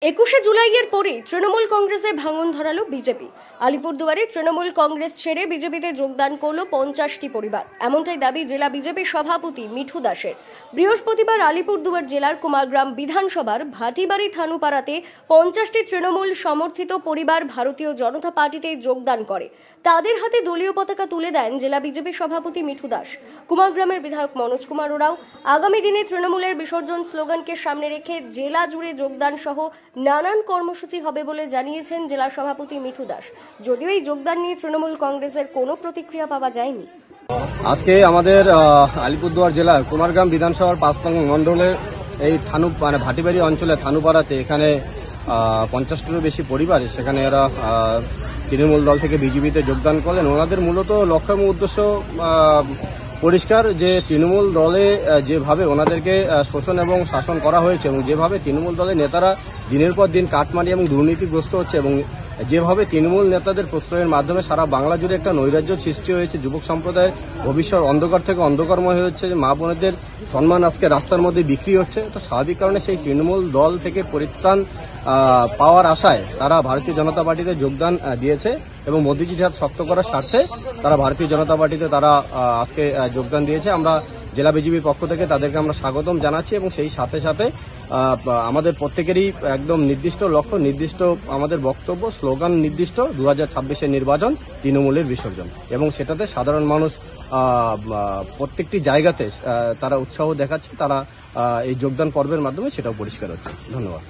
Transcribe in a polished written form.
21শে জুলাইয়ের পরে তৃণমূল কংগ্রেসে ভাঙন ধরালো বিজেপি। আলিপুরদুয়ারে তৃণমূল কংগ্রেস ছেড়ে বিজেপিতে যোগদান করল 50টি পরিবার, এমনটাই দাবি জেলা বিজেপি সভাপতি মিঠু দাসের। বৃহস্পতিবার আলিপুরদুয়ার জেলার কুমারগ্রাম বিধানসভার ভাটিবাড়ি থানুপাড়াতে 50টি তৃণমূল সমর্থিত পরিবার ভারতীয় জনতা পার্টিতে যোগদান করে। তাদের হাতে দলীয় পতাকা তুলে দেন জেলা বিজেপি সভাপতি মিঠু দাস। কুমারগ্রামের বিধায়ক মনোজ কুমার ওরাও আগামী দিনে তৃণমূলের বিসর্জন স্লোগানকে সামনে রেখে জেলা জুড়ে যোগদান সহ নানান কর্মসূচি হবে বলে জানিয়েছেন জেলা সভাপতি মিঠু দাস। যদিও এই যোগদান নিয়ে তৃণমূল কংগ্রেসের কোনো প্রতিক্রিয়া পাওয়া যায়নি। আজকে আমাদের আলিপুরদুয়ার জেলার কুমারগ্রাম বিধানসভার 5 নং মণ্ডলের এই ভাটিবাড়ি অঞ্চলে থানুপাড়াতে এখানে 50টিরও বেশি পরিবার সেখানে এরা তৃণমূল দল থেকে বিজেপিতে যোগদান করলেন। ওনাদের মূলত লক্ষ্য এবং উদ্দেশ্য পরিষ্কার, যে তৃণমূল দলে যেভাবে ওনাদেরকে শোষণ এবং শাসন করা হয়েছে এবং যেভাবে তৃণমূল দলের নেতারা দিনের পর দিন কাটমানি এবং দুর্নীতিগ্রস্ত হচ্ছে এবং যেভাবে তৃণমূল নেতাদের প্রশ্রয়ের মাধ্যমে সারা বাংলা জুড়ে একটা নৈরাজ্য সৃষ্টি হয়েছে, যুবক সম্প্রদায়ের ভবিষ্যৎ অন্ধকার থেকে অন্ধকারময় হচ্ছে, মা বোনেদের সম্মান আজকে রাস্তার মধ্যে বিক্রি হচ্ছে। তো স্বাভাবিক কারণে সেই তৃণমূল দল থেকে পরিত্রাণ পাওয়ার আশায় তারা ভারতীয় জনতা পার্টিতে যোগদান দিয়েছে এবং মোদিজির হাত শক্ত করার স্বার্থে তারা ভারতীয় জনতা পার্টিতে তারা আজকে যোগদান দিয়েছে। আমরা জেলা বিজেপির পক্ষ থেকে তাদেরকে আমরা স্বাগতম জানাচ্ছি এবং সেই সাথে সাথে আমাদের প্রত্যেকেরই একদম নির্দিষ্ট লক্ষ্য, নির্দিষ্ট আমাদের বক্তব্য, স্লোগান নির্দিষ্ট 2026-এর নির্বাচন, তৃণমূলের বিসর্জন, এবং সেটাতে সাধারণ মানুষ প্রত্যেকটি জায়গাতে তারা উৎসাহ দেখাচ্ছে, তারা এই যোগদান পর্বের মাধ্যমে সেটাও পরিষ্কার হচ্ছে। ধন্যবাদ।